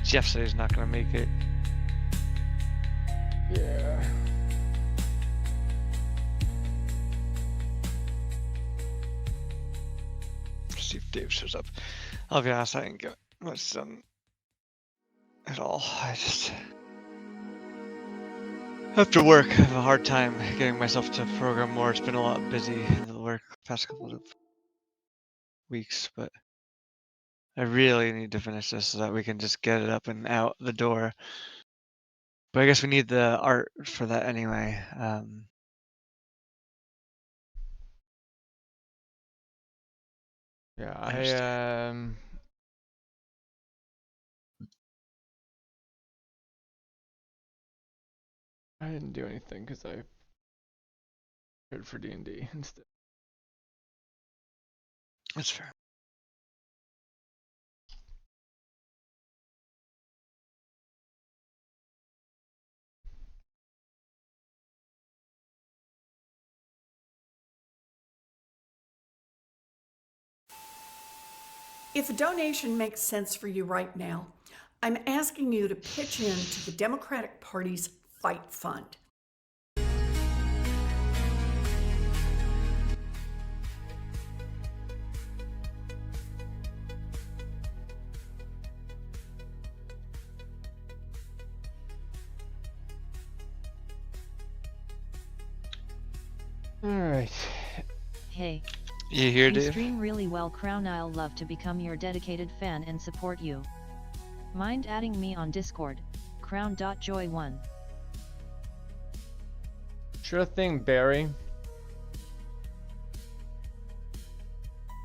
Jeff said he's not gonna make it. Yeah. See if Dave shows up. I'll be honest, I didn't get much done at all. I just after work, I have a hard time getting myself to program more. It's been a lot busy in the work past couple of weeks, but I really need to finish this so that we can just get it up and out the door. But I guess we need the art for that anyway. Yeah, I didn't do anything because I prepared for D&D instead. That's fair. If a donation makes sense for you right now, I'm asking you to pitch in to the Democratic Party's Fight Fund. Alright. Hey, You here, you Dave? stream really well, Crown. I'll love to become your dedicated fan and support you. Mind adding me on Discord, crown.joy1. Sure thing, Barry.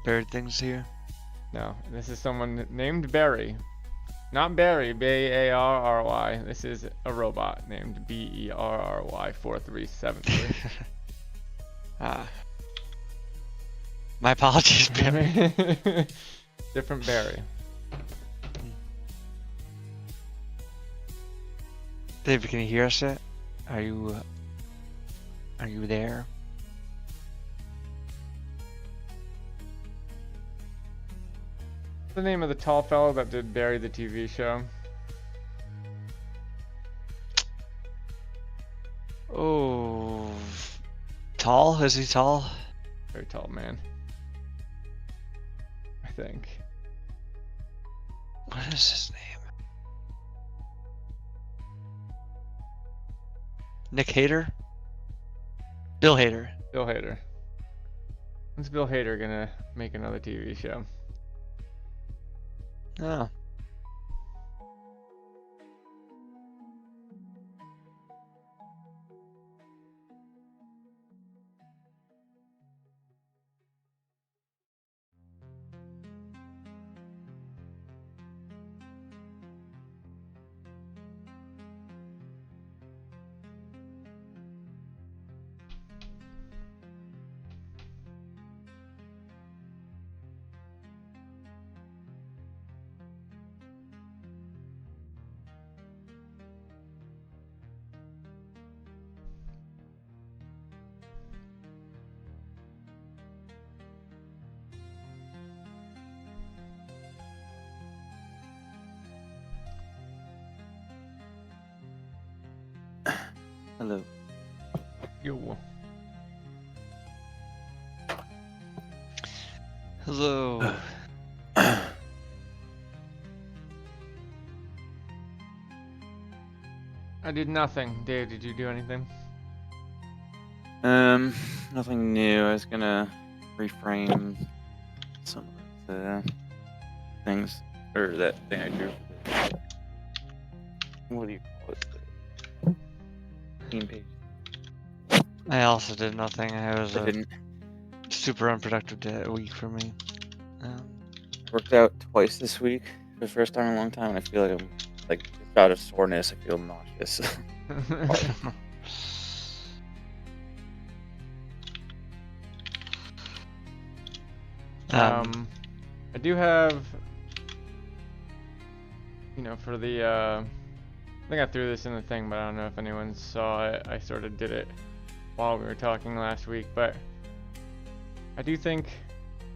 Buried things here. No, this is someone named Barry. Not Barry, B-A-R-R-Y. This is a robot named B-E-R-R-Y 4373. My apologies, Barry. Different Barry. Dave, can you hear us yet? Are you there? What's the name of the tall fellow that did Barry the TV show? Oh, tall? Is he tall? Very tall man. I think. What is his name? Nick Hader? Bill Hader. Bill Hader. When's Bill Hader gonna make another TV show? Oh. Hello. Yo. Hello. I did nothing. Dave, did you do anything? Nothing new. I was gonna reframe some of the things, or that thing I drew. What do you call it? Team page. I also did nothing. It was I a didn't. super unproductive week for me. Worked out twice this week for the first time in a long time, and I feel like I'm like just out of soreness. I feel nauseous. I do have, for the, I think I threw this in the thing, but I don't know if anyone saw it. I sort of did it while we were talking last week, but I do think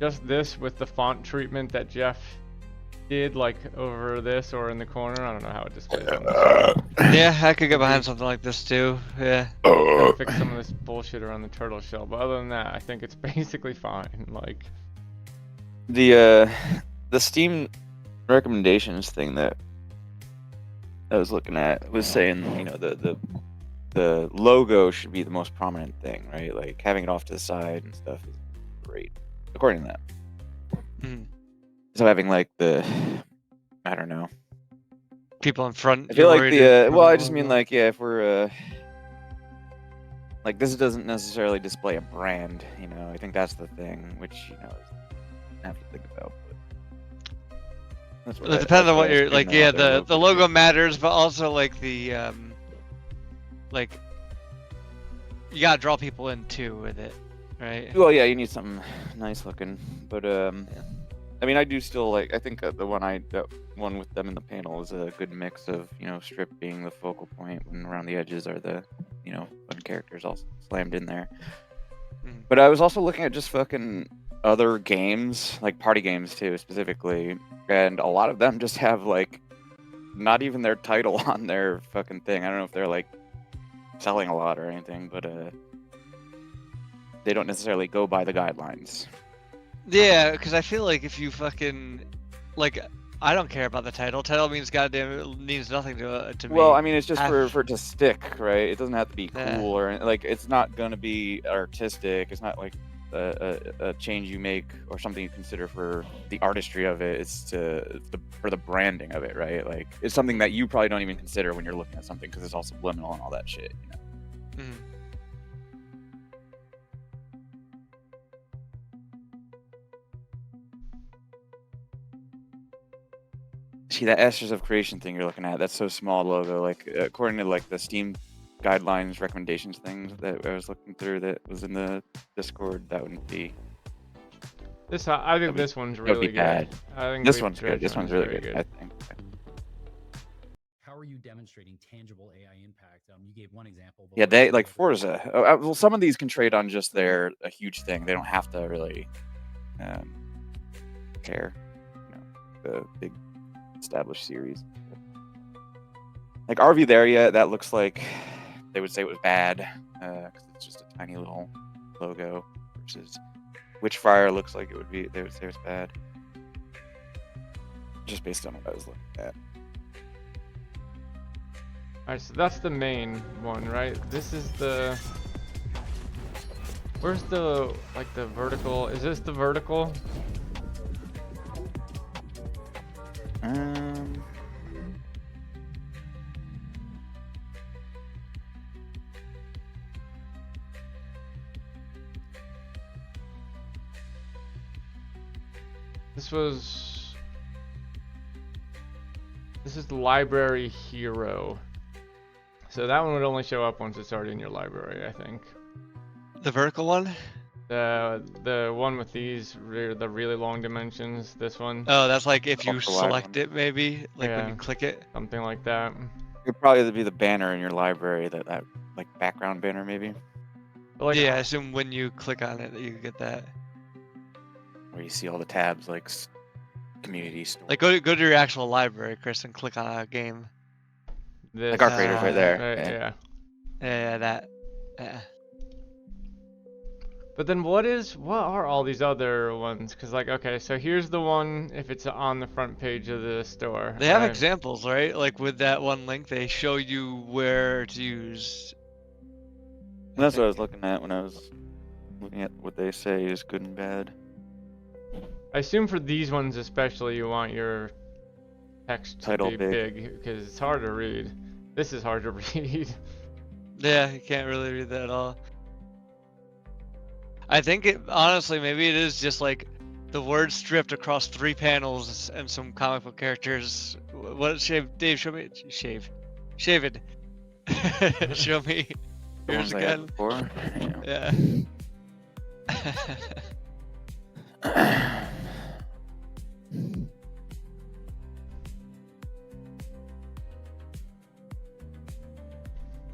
just this with the font treatment that Jeff did, like over this or in the corner. I don't know how it displays on this. Yeah, I could get behind Maybe- something like this too. Yeah. Kind of fix some of this bullshit around the turtle shell, but other than that, I think it's basically fine. Like, The Steam recommendations thing that I was looking at was saying, you know, the logo should be the most prominent thing, right? Like having it off to the side and stuff is great, according to that. Mhm. So having like I don't know. People in front. I feel you're like worried in front well, of I the just mean logo? like, yeah, if we're like, this doesn't necessarily display a brand, you know. I think that's the thing, which, you know, I have to think about. But that's what It depends on what you're like. Yeah, the logo logo matters, but also like the like you gotta draw people in too with it, right? Well, yeah, you need something nice looking, but I mean, I do still like. I think that one with them in the panel is a good mix of, you know, Strip being the focal point, when around the edges are the, you know, fun characters all slammed in there. Mhm. But I was also looking at just fucking other games, like party games too, specifically, and a lot of them just have like not even their title on their fucking thing. I don't know if they're like selling a lot or anything, but they don't necessarily go by the guidelines. Yeah, because I feel like if you fucking like, I don't care about the title. Title means goddamn it means nothing to me. Well, I mean, it's just Half- for it to stick, right? It doesn't have to be cool Yeah. or like it's not gonna be artistic. It's not like a change you make or something you consider for the artistry of it. It's for the branding of it, right? Like it's something that you probably don't even consider when you're looking at something because it's all subliminal and all that shit. You know? Mhm. See that Asters of Creation thing you're looking at? That's so small logo. Like according to like the Steam guidelines recommendations things that I was looking through that was in the Discord, that wouldn't be. this I think That'd be- this one's that'd be really good. bad. I think This Leaf one's good. Dredge This one's one's really very good. I think. How are you demonstrating tangible AI impact? You gave one example. but Yeah, what are they some like of the Forza. Well, some of these can trade on just their a huge thing. They don't have to really care. You know, the big established series. Like Are We There Yet? That looks like they would say it was bad because it's just a tiny little logo. Versus Witchfire looks like they would say it's bad. Just based on what I was looking at. Alright, so that's the main one, right? This is the. Where's the like the vertical? Is this the vertical? This is the library hero. So that one would only show up once it's already in your library, I think. The vertical one? The one with these the really long dimensions. This one, Oh, that's like if you Ultra wide select one. it, maybe like when you Yeah. click it. something like that. It'd probably be the banner in your library, that like background banner maybe, But like, Yeah, I assume when you click on it that you get that. where you see all the tabs like community store. Like go to your actual library, Chris, and click on a game. this. Like Arc Raiders right there. Right, yeah. yeah. Yeah, that. Yeah. But then what are all these other ones? Because like, okay, so here's the one if it's on the front page of the store. They have right? examples, right? Like with that one link, they show you where to use. And that's what I was looking at when I was looking at what they say is good and bad. I assume for these ones especially, you want your text to Title be big. big because it's hard to read. This is hard to read. Yeah, you can't really read that at all. I think it honestly maybe it is just like the word stripped across 3 panels and some comic book characters. What shave? Dave, show me. Shave it. Show me. The Here's ones I had again. before. Yeah. Yeah.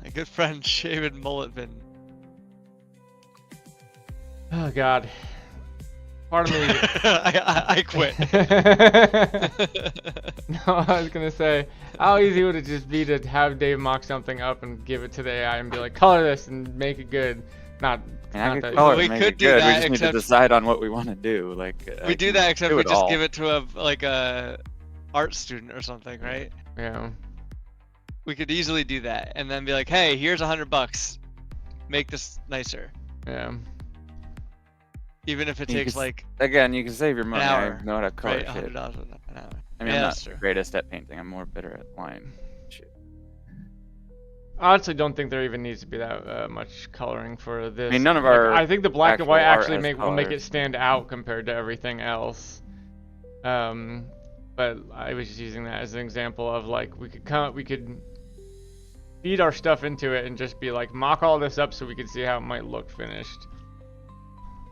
My good friend Shaven Mulletman. Oh god. part of me. I quit. No, I was gonna say, how easy would it just be to have Dave mock something up and give it to the AI and be like, color this and make it good? Not, And I not could that. color We and make could it do good. We that, just need to except- decide on what we want to do. Like We I do can that, except do we it just all. give it to a art student or something, right? Yeah. We could easily do that, and then be like, hey, here's $100. Make this nicer. Yeah. Even if it You takes could- like Again, you can save your money. hour, I know how to color right, shit. $100 an hour. I mean, Yeah, I'm that's not true. the greatest at painting. I'm more better at line shit. I honestly don't think there even needs to be that much coloring for this. I mean, none of Like, our I think the black and white actual art actually has will make it colors. stand out compared to everything else. But I was just using that as an example of like we could feed our stuff into it and just be like mock all this up so we could see how it might look finished.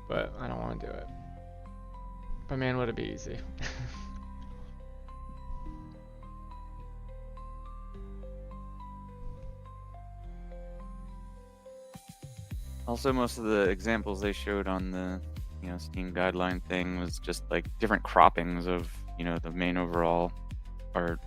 But I don't want to do it. But man, would it be easy? Also, most of the examples they showed on the, Steam guideline thing was just like different croppings of, the main overall art.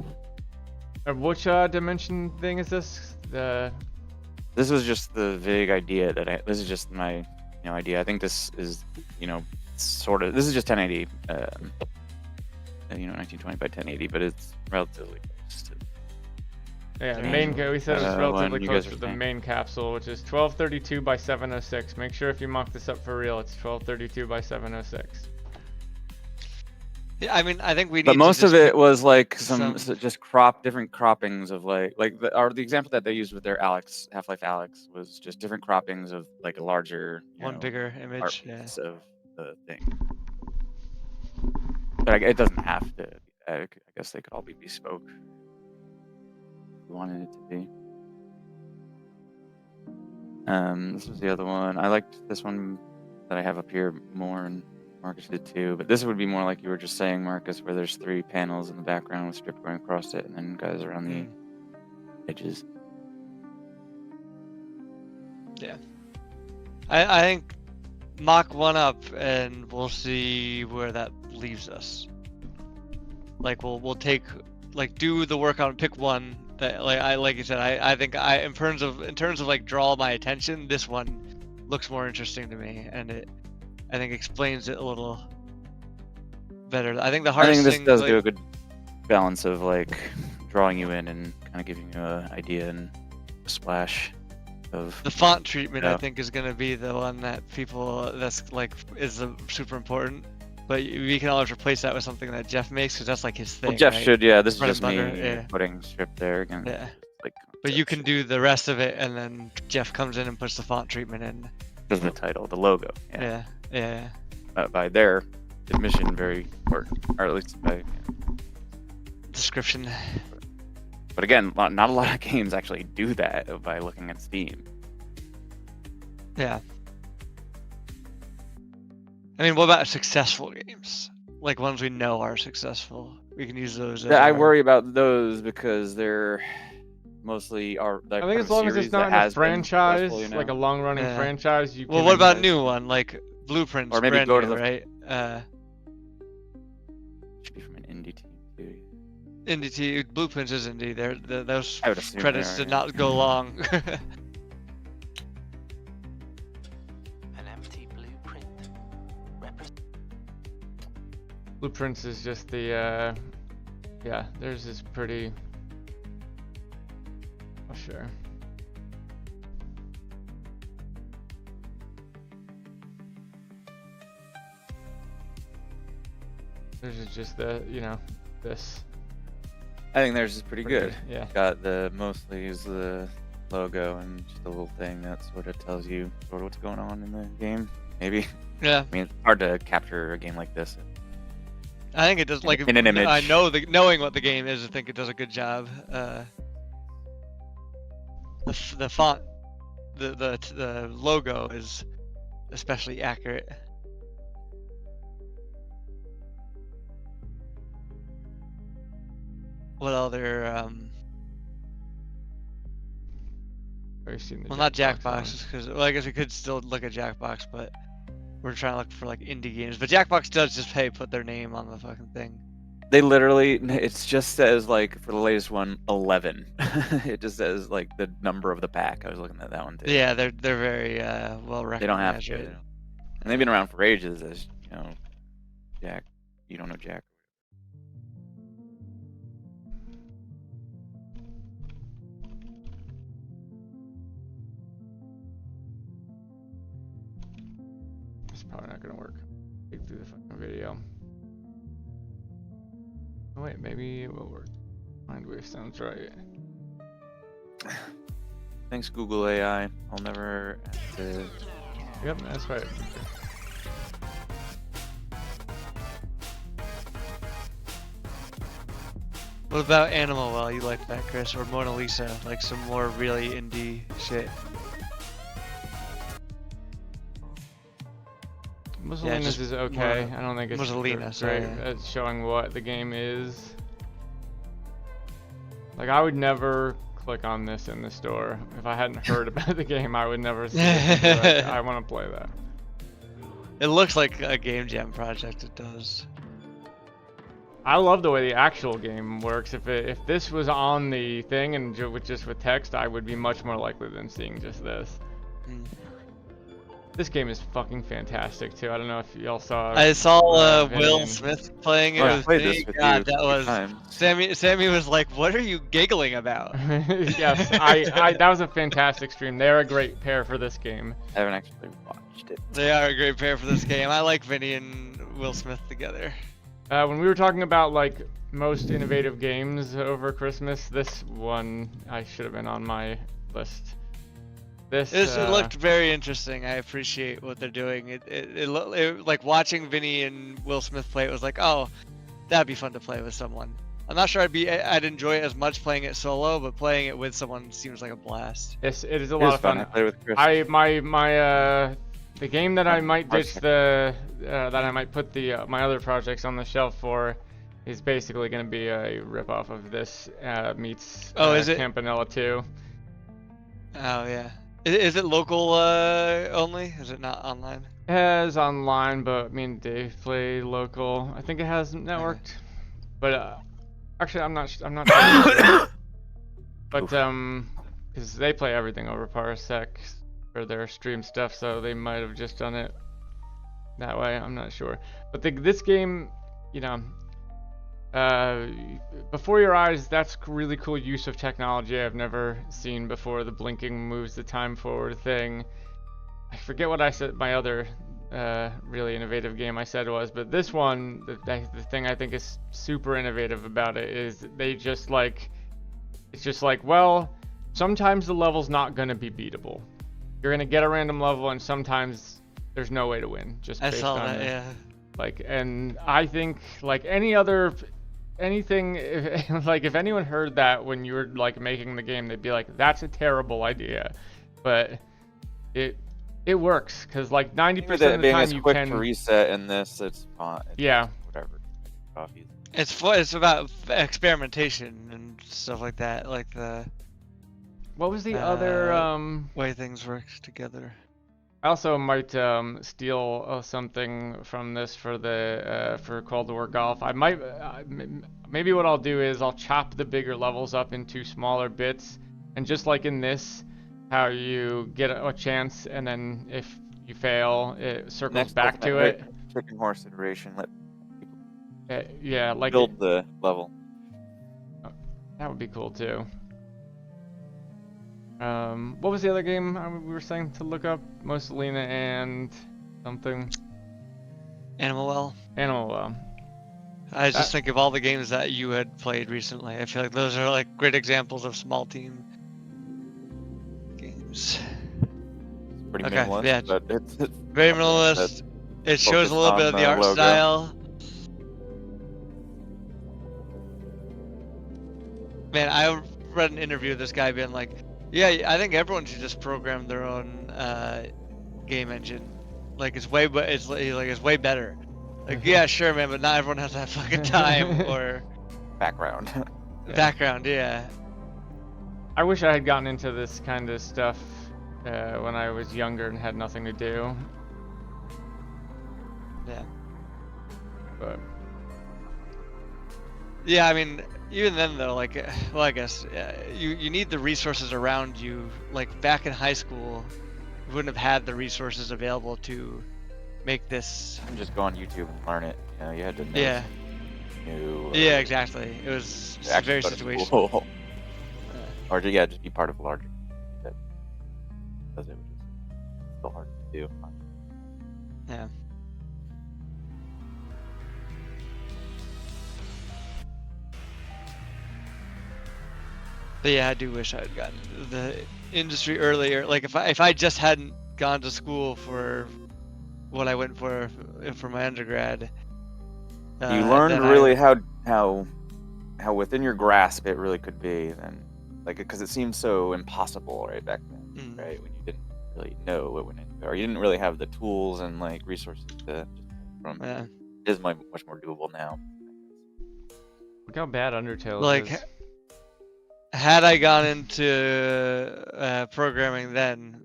Which dimension thing is this? This was just the vague idea this is just my, idea. I think this is, this is just 1080, 1920 by 1080, but it's relatively close to. Yeah, the Main, we said it was one relatively you close guys to were the saying. main capsule, which is 1232 by 706. Make sure if you mock this up for real, it's 1232 by 706. Yeah, I mean, I think we need. But to most of just it pick was like some- just different croppings of like the example that they used with their Half-Life Alex was just different croppings of like a larger, one bigger art image. Yeah. piece of the thing. But it doesn't have to. I guess they could all be bespoke. If you wanted it to be. This was the other one. I liked this one that I have up here more, and Marcus did too. But this would be more like you were just saying, Marcus, where there's 3 panels in the background with strip going across it, and then guys around the edges. Yeah. I think mock one up, and we'll see where that leaves us. Like we'll take do the workout and pick one that like you said. I think in terms of like draw my attention, this one looks more interesting to me, and I think explains it a little better. I think the I hardest think this thing does like, do a good balance of like drawing you in and kind of giving you an idea and a splash of the font treatment. I Yeah. think is going to be the one that is super important. But we can always replace that with something that Jeff makes, because that's like his thing. Well, Jeff right? should, yeah. This is Bread just and me butter, yeah. putting strip there again. Yeah. Like, But you can do the rest of it, and then Jeff comes in and puts the font treatment in. because the title, the logo. Yeah. Yeah. By their admission, very important, or at least by. Description. But again, not a lot of games actually do that by looking at Steam. Yeah. I mean, what about successful games? Like ones we know are successful. We can use those. as I our- worry about those because they're mostly are. I think as long as it's not in a franchise, like a long-running Yeah. franchise, you can. Well, what about invest. new one like Blueprints? Or maybe brand go to new, the- right. Should be from an indie team too. Indie Blueprints is indie. Those I would assume they credits are, did yeah. not go long. An empty blueprint. Blueprints is just the, yeah, theirs is pretty. Oh, sure. Theirs is just the, this. I think theirs is pretty good. Yeah. Got the mostly is the logo and just a little thing that sort of tells you sort of what's going on in the game. Maybe. Yeah, I mean, it's hard to capture a game like this. I think it does. Like In an image. I know knowing what the game is, I think it does a good job. The font, the logo is especially accurate. What other I've seen the well, not Jackbox Jackbox, because well, I guess we could still look at Jackbox, but we're trying to look for like indie games. But Jackbox does just put their name on the fucking thing. They literally, it just says like for the latest one, 11. It just says like the number of the pack. I was looking at that one too. Yeah, they're very well They don't have recognized. to. Right? And they've been around for ages, as you know. Jack, you don't know Jack. It's probably not gonna work. Dig through the fucking video. Oh wait, maybe it will work. Mindwave sounds right. Thanks, Google AI. I'll never have to. Yep, that's right. What about Animal Well? You like that, Chris? Or Mona Lisa? Like some more really indie shit. Mussolina's just is okay. more- I don't think it's Mussolina, sorry, great yeah. at showing what the game is. Like, I would never click on this in the store. If I hadn't heard about the game, I would never see it. And be like, I want to play that. It looks like a Game Jam project. It does. I love the way the actual game works. If this was on the thing and just with text, I would be much more likely than seeing just this. Mm. This game is fucking fantastic too. I don't know if y'all saw. I saw Vinny Will and- Smith playing it Oh, I with played me. this with God, you that a few was times. Sammy was like, "What are you giggling about?" Yes, I that was a fantastic stream. They're a great pair for this game. I haven't actually watched it. They are a great pair for this game. I like Vinny and Will Smith together. When we were talking about like most innovative games over Christmas, this one I should have been on my list. This It looked very interesting. I appreciate what they're doing. It like watching Vinny and Will Smith play. It was like, oh, that'd be fun to play with someone. I'm not sure I'd enjoy it as much playing it solo, but playing it with someone seems like a blast. it is a It lot was of fun. I played with Chris. The game that I might ditch Perfect. that I might put my other projects on the shelf for is basically going to be a ripoff of this meets Oh, is it? Campanella 2. Oh yeah. Is it local only? Is it not online? It has online, but me and Dave play local. I think it has networked, but actually I'm not sure. But because they play everything over Parsec for their stream stuff, so they might have just done it that way. I'm not sure. But this game, you know, before your eyes, that's really cool use of technology I've never seen before. The blinking moves the time forward thing. I forget what I said my other really innovative game I said was, but this one, the thing I think is super innovative about it is they just like, it's just like, well, sometimes the level's not gonna be beatable. You're gonna get a random level, and sometimes there's no way to win. Just I based saw on that. Yeah. like, and I think like anything, if anyone heard that when you were like making the game, they'd be like, that's a terrible idea, but it works because like 90% of the being time as you quick can. to reset in this, it's fine. Yeah. Whatever. Coffee. It's fun. It's about experimentation and stuff like that. Like the What was the other way things work together. I also might steal something from this for the for Cold War Golf. I might maybe what I'll do is I'll chop the bigger levels up into smaller bits, and just like in this, how you get a chance and then if you fail, it circles Next back level, to it. Chicken horse iteration. Let Yeah, like build the level. that would be cool too. What was the other game we were saying to look up? Mussolina and something. Animal Well. Animal Well. I just think of all the games that you had played recently. I feel like those are like great examples of small team games. It's pretty Okay, minimalist, yeah. but it's Very something minimalist. It shows a focused little bit on of the the art logo. style. Man, I read an interview of this guy being like, "Yeah, I think everyone should just program their own game engine. Like it's way better." Like, yeah, sure, man, but not everyone has that fucking time or background. background. Yeah. I wish I had gotten into this kind of stuff when I was younger and had nothing to do. Yeah. But Yeah, I mean, even then though, like, well, I guess you need the resources around you. Like back in high school, you wouldn't have had the resources available to make this. And just go on YouTube and learn it. You know, you had to know. Yeah. New, Yeah, exactly. It was actually very go to situational. school. Uh, Or just be part of a larger that does it, which is still hard to do. yeah. But yeah, I do wish I had gotten the industry earlier. Like if I just hadn't gone to school for what I went for my undergrad. You learned then really how within your grasp it really could be, then, like, because it seemed so impossible right back then, Mm. right, when you didn't really know what went into it, or you didn't really have the tools and like resources to just from. Yeah. It is much more doable now. look how bad Undertale Like, is. had I gone into programming then,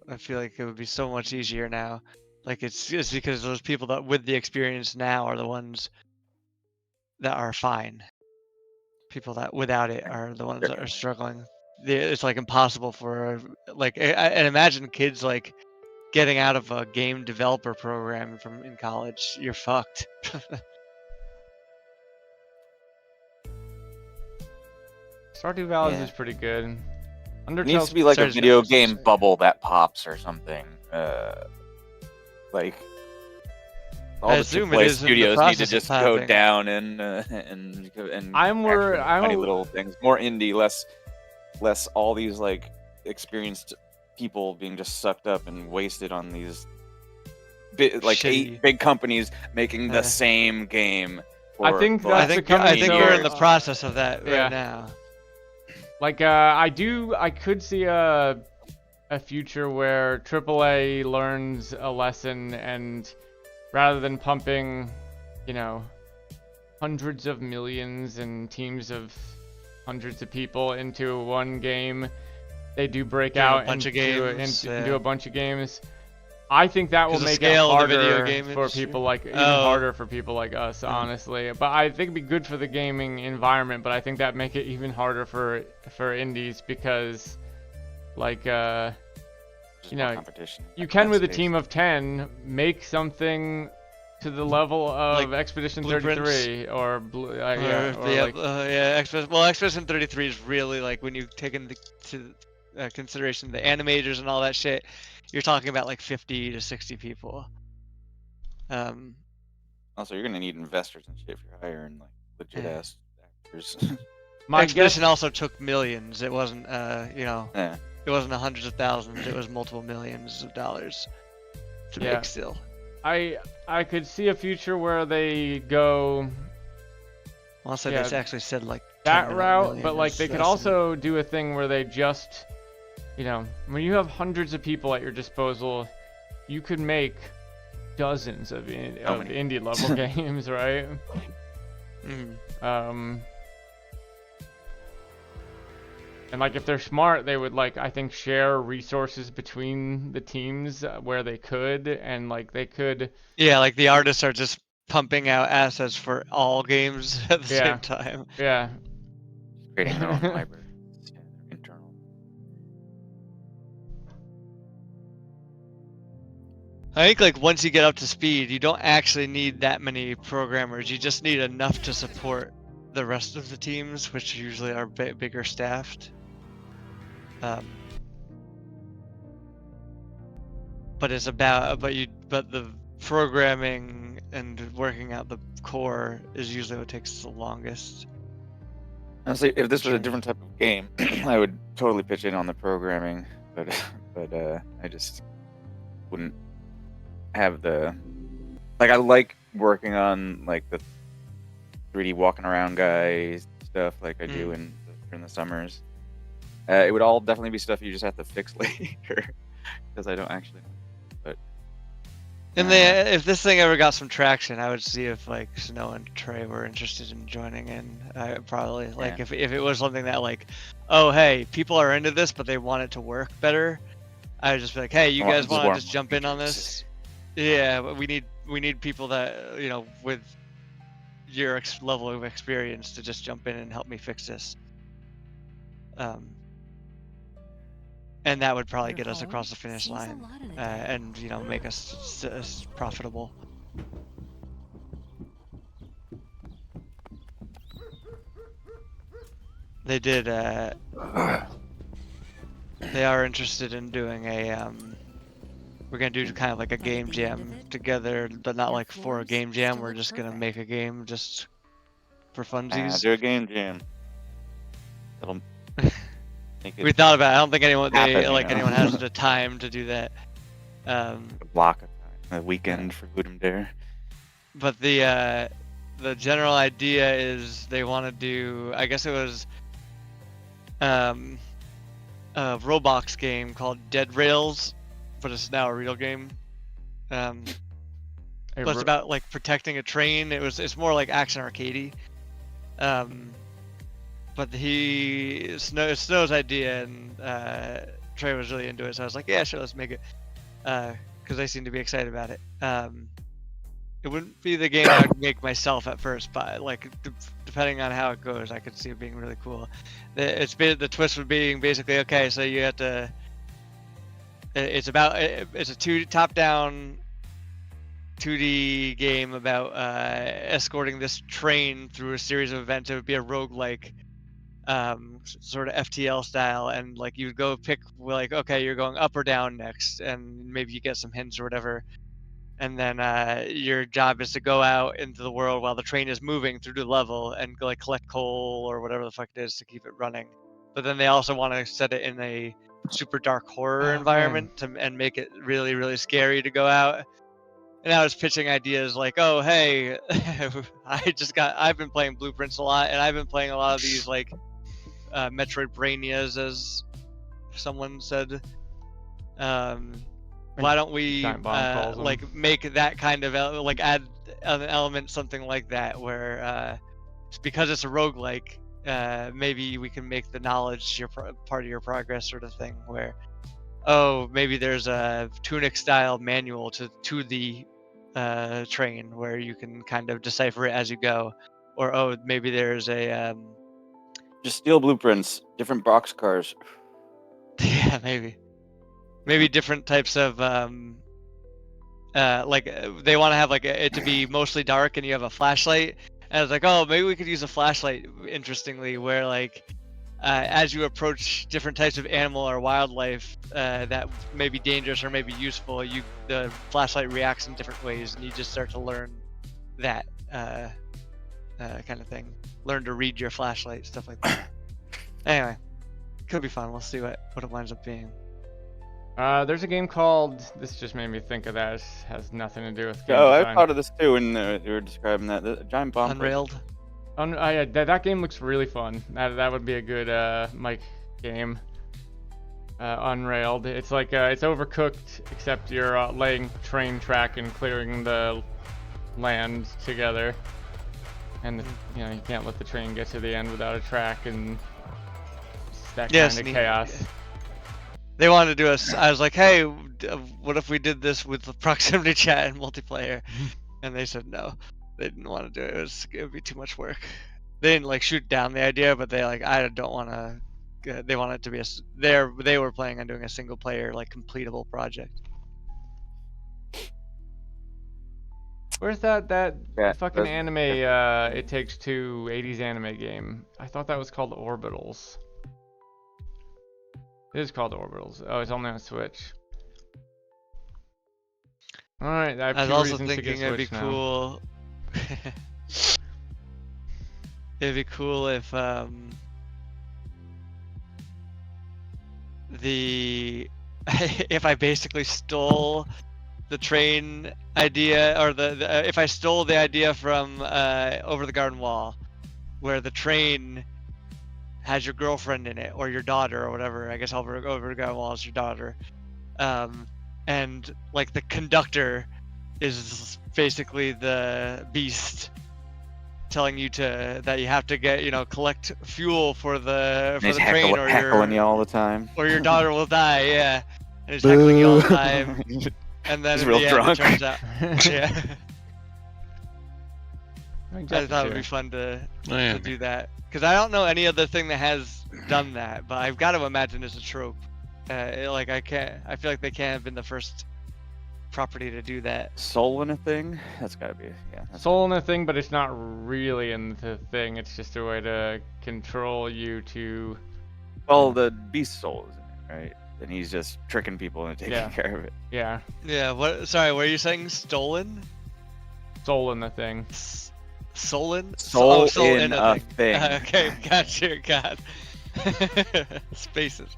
I feel like it would be so much easier now. Like it's because those people that with the experience now are the ones that are fine. People that without it are the ones that are struggling. It's like impossible for like and imagine kids like getting out of a game developer program from in college. You're fucked. Stardew Valley Yeah. is pretty good. It Undertale's needs to be like a Sorry, video sorry, game sorry. bubble that pops or something. Like all I the assume it AAA is in the studios need to process of just go popping. down and I'm actually funny a- little things, more indie, less all these like experienced people being just sucked up and wasted on these like Shitty. 8 big companies making the Yeah. same game. I for think the that's last I think becoming 15 we're in the years. process of that Yeah. right now. Like I could see a future where AAA learns a lesson, and rather than pumping, you know, hundreds of millions and teams of hundreds of people into one game, they do break Do a out bunch and of do, games, and do yeah. a bunch of games. I think that will 'Cause the make it scale of the video harder game for industry. people like even Oh. harder for people like us, honestly. But I think it'd be good for the gaming environment. But I think that make it even harder for indies because, like, Just you more know, competition. you can with a Space. team of 10 make something to the level of Like Expedition Blueprints? 33 or Blue, Or, yeah, or yeah, like Expedition 33 is really like when you take into consideration the animators and all that shit. You're talking about like 50 to 60 people. Also, you're gonna need investors and shit if you're hiring like legit Yeah. ass actors. my Expedition guess. also took millions. It wasn't, Yeah. it wasn't hundreds of thousands. It was multiple millions of dollars to Yeah. make still. I could see a future where they go Also, Yeah, they actually said like 10 that million route, but like is they could the estimate. also do a thing where they just, you know, when you have hundreds of people at your disposal, you could make dozens of How many? indie level games, right? Mhm. And like if they're smart, they would like I think share resources between the teams where they could, and like they could. Yeah, like the artists are just pumping out assets for all games at the Yeah. same time. Yeah. Creating their own library. Yeah, they're internal. I think like once you get up to speed, you don't actually need that many programmers. You just need enough to support the rest of the teams, which usually are bigger staffed. But it's about but the programming and working out the core is usually what takes the longest. Honestly, if this was a Sure. different type of game, I would totally pitch in on the programming, but I just wouldn't have the like. I like working on like the 3D walking around guy stuff like I do during the summers. It would all definitely be stuff you just have to fix later because I don't actually. But And if this thing ever got some traction, I would see if like Snow and Trey were interested in joining in. Probably like Yeah. if it was something that like, oh hey, people are into this, but they want it to work better. I would just be like, hey, you I want guys just want more to just jump in on features. this? Yeah, but we need we need people that with your level of experience to just jump in and help me fix this. And that would probably get us across the finish line, and make us profitable. They did. They are interested in doing a. We're gonna do kind of like a game jam together, but not like for a game jam. We're just gonna make a game just for funsies. Do a game jam. It'll make it We thought about it. I don't think anyone happen, anyone has the time to do that. a block of time, a weekend for Ludum Dare. But the general idea is they want to do. I guess it was a Roblox game called Dead Rails, but it's now a real game. But it's about like protecting a train. It's more like action arcadey. But Snow's idea, and Trey was really into it, so I was like, yeah, sure, let's make it, because they seem to be excited about it. It wouldn't be the game I would make myself at first, but like depending on how it goes, I could see it being really cool. The twist would be basically, okay, so you have to. It's a top-down 2D game about escorting this train through a series of events. It would be a roguelike, sort of FTL style, and like you would go pick like, okay, you're going up or down next, and maybe you get some hints or whatever, and then your job is to go out into the world while the train is moving through the level and go, like, collect coal or whatever the fuck it is to keep it running. But then they also want to set it in a super dark horror environment and make it really, really scary to go out. And I was pitching ideas like, oh, hey, I've been playing Blueprints a lot, and I've been playing a lot of these like Metroid Brainias, as someone said. Why don't we like make that kind of like add an element, something like that, where because it's a roguelike, maybe we can make the knowledge part of your progress sort of thing, where maybe there's a Tunic style manual to the train where you can kind of decipher it as you go, or maybe there's a just steal blueprints, different boxcars. Yeah, maybe different types of like they want to have like it to be mostly dark and you have a flashlight, and I was like, oh, maybe we could use a flashlight, interestingly, where like as you approach different types of animal or wildlife that may be dangerous or may be useful, the flashlight reacts in different ways, and you just start to learn that kind of thing. Learn to read your flashlight, stuff like that. Anyway, could be fun. We'll see what it winds up being. There's a game called. This just made me think of that. It has nothing to do with game I design. thought of this too when you were describing that. The Giant Bomb. Unrailed. Yeah, that game looks really fun. That would be a good Mike game. Unrailed. It's like it's Overcooked, except you're laying train track and clearing the land together, and you can't let the train get to the end without a track, and it's that kind of chaos. They wanted to do I was like, hey, what if we did this with the proximity chat and multiplayer? And they said no. They didn't want to do it. It would be too much work. They didn't like shoot down the idea, but they like, I don't want to. They want it to be they were planning on doing a single player like completable project. Where's that fucking that's- anime? It Takes Two 80s anime game. I thought that was called Orbitals. It is called Orbitals. Oh, it's only on Switch. All right, I was also thinking it'd be cool. It'd be cool if if I basically stole the train idea, or if I stole the idea from Over the Garden Wall, where the train has your girlfriend in it, or your daughter, or whatever. I guess Over the Garden Wall is your daughter, and like the conductor is basically the beast, telling you that you have to collect fuel for the train, or heckling you all the time. or your daughter will die. Yeah, and he's heckling you all the time. And then He's in real the end, drunk. it turns out, yeah. I thought it would be Jeff, fun to I am. do that because I don't know any other thing that has done that, but I've got to imagine it's a trope. Like I feel like they can't have been the first property to do that. Soul in a thing? That's gotta be, yeah. That's soul in the thing, but it's not really in the thing. It's just a way to control you to. Well, the beast soul is in it, right? And he's just tricking people into taking Yeah. care of it. Yeah, Yeah. What? Sorry. What are you saying? Stolen? soul in the thing. Stolen? Soul soul in a thing. Okay. Gotcha. God. Spaces.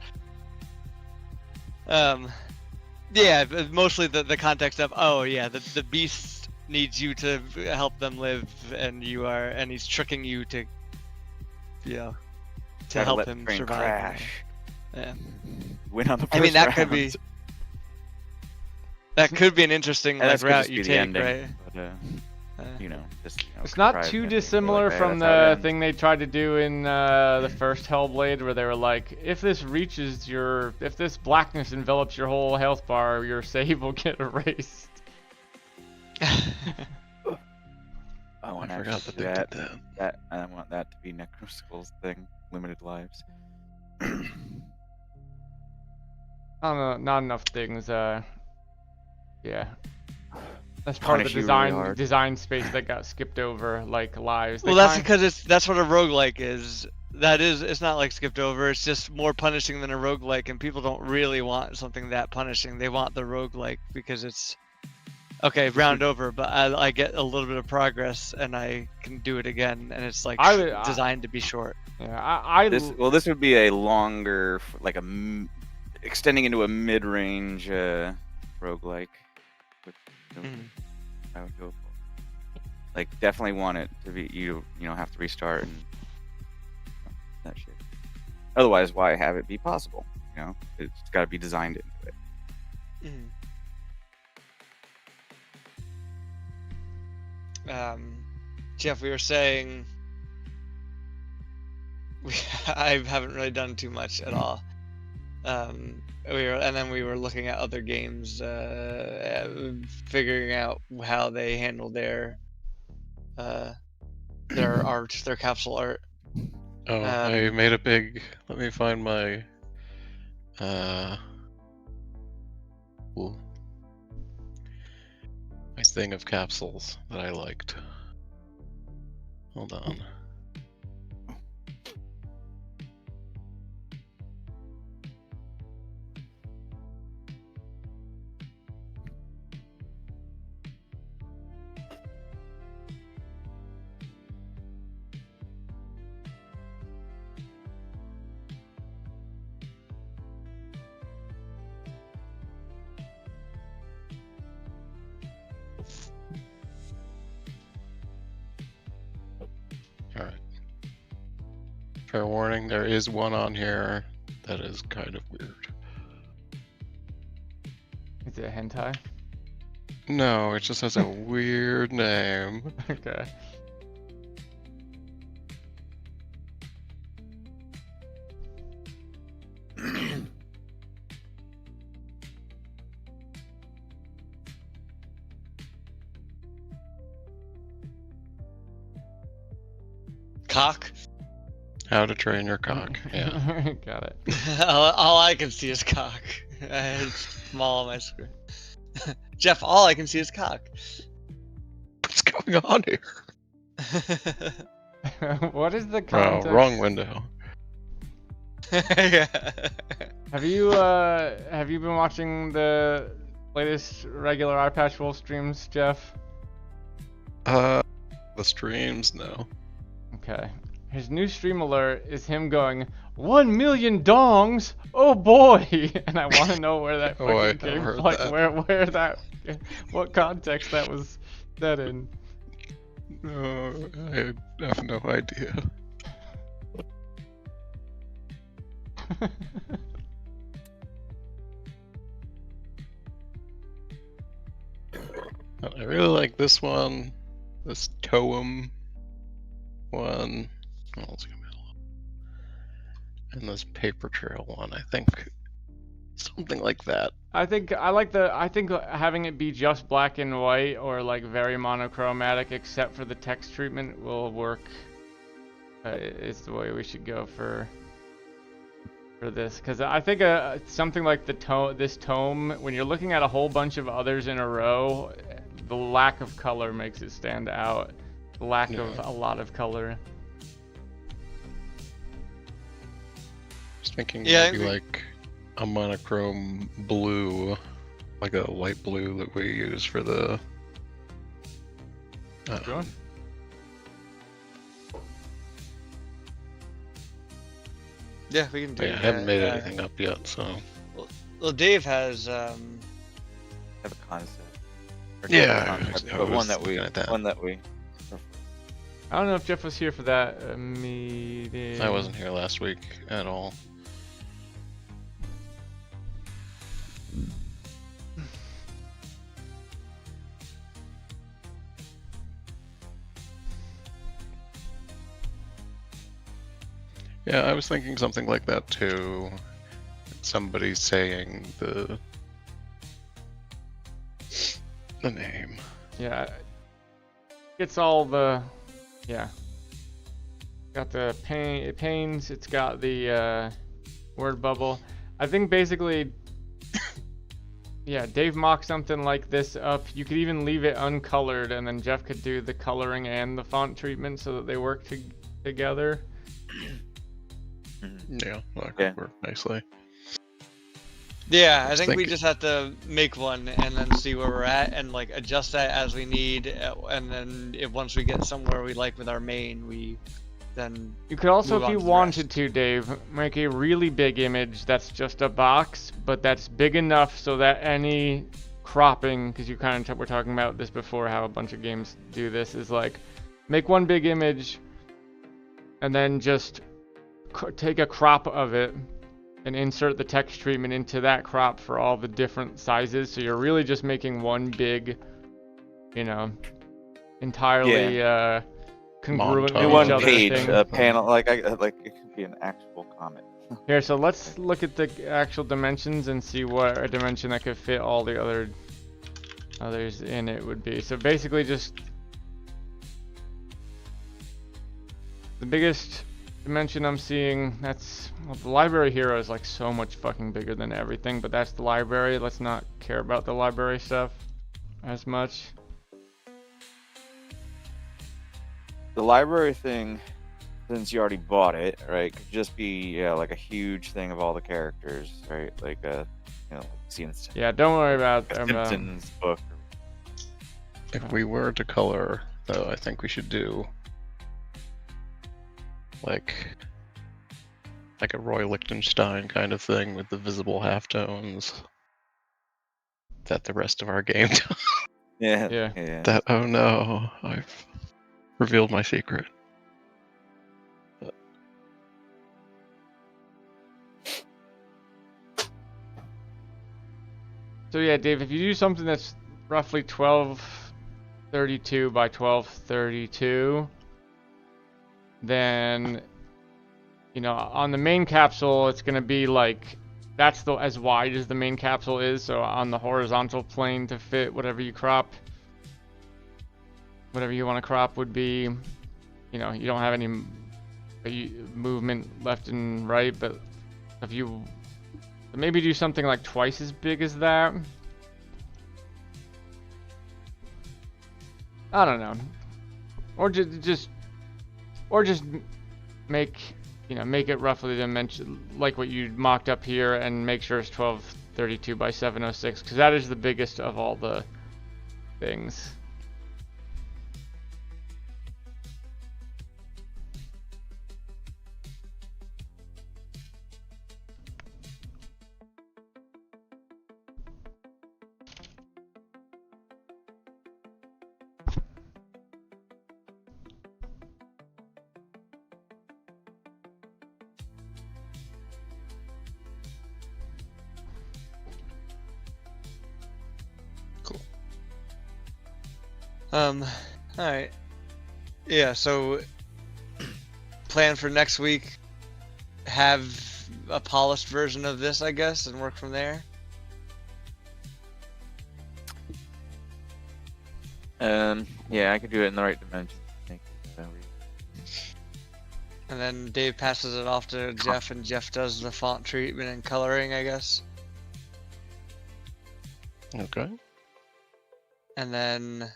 Yeah. But mostly the context of the beast needs you to help them live, and he's tricking you to to Gotta help let the him train survive. crash. Yeah. Win on the first I mean, that round. could be an interesting And like that could route just you be the take, ending, right? But, just, It's not contrived too ending. You're dissimilar like, "Hey, from that's how it the ends." thing they tried to do in the first Hellblade, where they were like, if this blackness envelops your whole health bar, your save will get erased. I want I to forgot that do they that. did that. That I want that to be Necroskull's thing. Limited lives. I don't know, not enough things. Yeah, that's part of Punish the you really design hard. space that got skipped over, like lives. Well, that's because that's what a roguelike is. It's not like skipped over. It's just more punishing than a roguelike, and people don't really want something that punishing. They want the roguelike because it's okay, round over, but I get a little bit of progress and I can do it again, and it's like designed to be short. Yeah, This would be a longer, like extending into a mid-range roguelike. I would go for. Like, definitely want it to be you have to restart and that shit. Otherwise, why have it be possible? It's got to be designed into it. Jeff, we were saying I haven't really done too much at all. We were looking at other games, figuring out how they handle their art, their capsule art. Oh, I made a big. Let me find my. My thing of capsules that I liked. Hold on. Alright. Fair warning, there is one on here that is kind of weird. Is it a hentai? No, it just has a weird name. Okay. Cock. How to train your cock. Yeah. Got it. all I can see is cock. It's small on my screen. Jeff, all I can see is cock. What's going on here? What is the Oh, context? wrong window. Yeah. Have you been watching the latest regular Eye Patch Wolf streams, Jeff? The streams, no. Okay. His new stream alert is him going 1 million dongs. Oh boy! And I want to know where that Oh, I fucking have came heard like that. where that what context that was said in. No, I have no idea. I really like this one. This Toem one. What else can we look? And this Paper Trail one. I think Something like that. I think having it be just black and white or like very monochromatic except for the text treatment will work. It's the way we should go for this, because I think something like this tome, when you're looking at a whole bunch of others in a row, the lack of color makes it stand out. The lack of a lot of color. Just thinking Yeah, maybe like a monochrome blue, like a light blue that we use for the. Sure. Yeah, we can do. I haven't made that. anything up yet, so. Well, Dave has. I have a concept. Or Yeah, not a concept, I but was one that looking at that. we. I don't know if Jeff was here for that meeting. I wasn't here last week at all. Yeah, I was thinking something like that too. Somebody saying the name. Yeah. It's all the, yeah. Got the panes, it's got the word bubble. I think basically, yeah, Dave mocked something like this up. You could even leave it uncolored and then Jeff could do the coloring and the font treatment so that they work together. Yeah, that could Yeah. work nicely. Yeah, I think we Thank you. just have to make one and then see where we're at and like adjust that as we need, and then once we get somewhere we like with our main, we then. You could also, Move if on you to the wanted rest. to, Dave, make a really big image that's just a box, but that's big enough so that any cropping, because you kind of were talking about this before, how a bunch of games do this, is like make one big image and then just take a crop of it and insert the text treatment into that crop for all the different sizes. So you're really just making one big, you know, entirely congruent Montage. with One each other page, thing. a panel, like it could be an actual comic. Here, so let's look at the actual dimensions and see what a dimension that could fit all the others in it would be. So basically just the biggest dimension I'm seeing, that's, well, the library hero is like so much fucking bigger than everything, but that's the library. Let's not care about the library stuff as much. The library thing, since you already bought it, right, could just be like a huge thing of all the characters, right? Like like seeing Yeah, don't worry about Simpsons book. If we were to color, though, I think we should do like a Roy Lichtenstein kind of thing with the visible halftones that the rest of our game does. Yeah. Yeah. Oh no, I've revealed my secret. So yeah, Dave, if you do something that's roughly 1232 by 1232, then, you know, on the main capsule, it's going to be like, that's as wide as the main capsule is, so on the horizontal plane to fit whatever you crop, whatever you want to crop would be, you know, you don't have any movement left and right, but if you maybe do something like twice as big as that. I don't know. Or just make, you know, make it roughly dimension like what you mocked up here and make sure it's 1232 by 706, because that is the biggest of all the things. Alright. Yeah, so plan for next week, have a polished version of this, I guess, and work from there. Yeah, I could do it in the right dimension. I think. And then Dave passes it off to Jeff, and Jeff does the font treatment and coloring, I guess. Okay. And then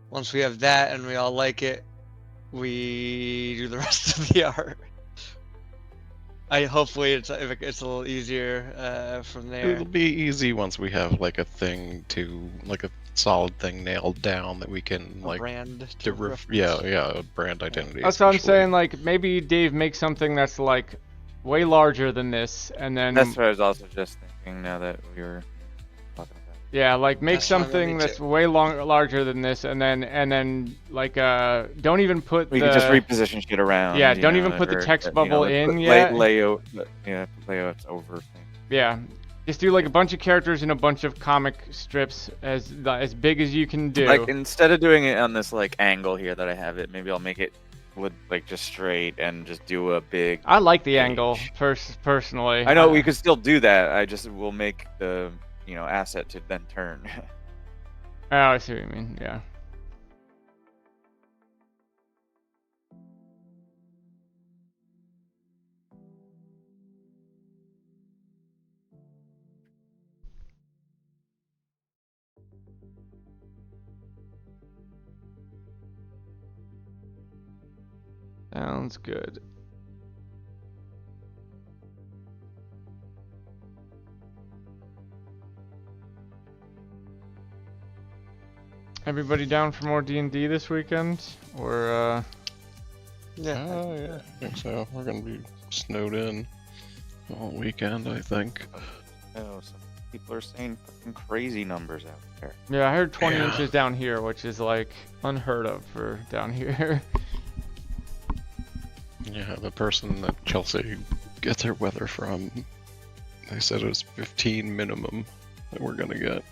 once we have that and we all like it, we do the rest of the art. Hopefully it's a little easier from there. It'll be easy once we have like a thing to like a solid thing nailed down that we can A like brand. To reference. yeah, brand identity. That's what I'm essentially. saying. Like maybe Dave makes something that's like way larger than this, and then That's what I was also just thinking. Now that we were talking about. yeah, like make That's what I something mean, that's too. way larger than this, and then like don't even put We the could just reposition shit around. Yeah, you don't know, even put the or, text you bubble know, in put yet. Layout, layouts over things. yeah. Just do like a bunch of characters and a bunch of comic strips as big as you can do. Like instead of doing it on this like angle here that I have it, maybe I'll make it look like just straight and just do a big. I like the page. angle personally. I know we could still do that. I just will make the asset to then turn. Oh, I see what you mean. Yeah. Sounds good. Everybody down for more D&D this weekend? Or, Yeah. Oh yeah, I think so. We're gonna be snowed in all weekend, I think. Oh, some people are saying fucking crazy numbers out there. yeah, I heard 20 Yeah. inches down here, which is like unheard of for down here. Yeah, the person that Chelsea gets her weather from, they said it was 15 minimum that we're gonna get.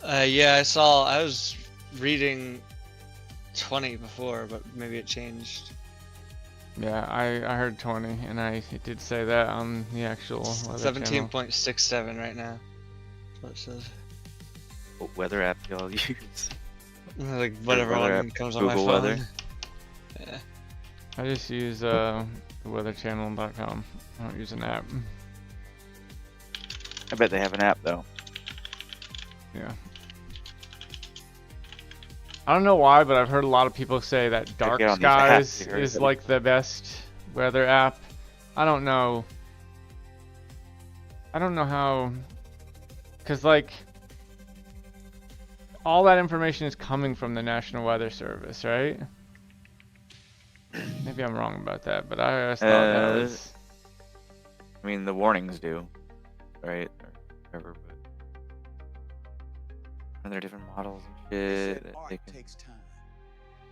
Yeah, I was reading 20 before, but maybe it changed. Yeah, I heard 20, and I did say that on the actual weather channel. 17.67 right now. That's what it says. What weather app y'all use? Like whatever weather one app, comes on my Google phone. Weather? Yeah. I just use weatherchannel.com. I don't use an app. I bet they have an app though. Yeah. I don't know why, but I've heard a lot of people say that Dark get on these apps, Skies you heard is it. like the best weather app. I don't know. I don't know how, cause like all that information is coming from the National Weather Service, right? Maybe I'm wrong about that, but I always thought that was. I mean, the warnings do, right? Or whatever, but and there are different models and shit that they can time.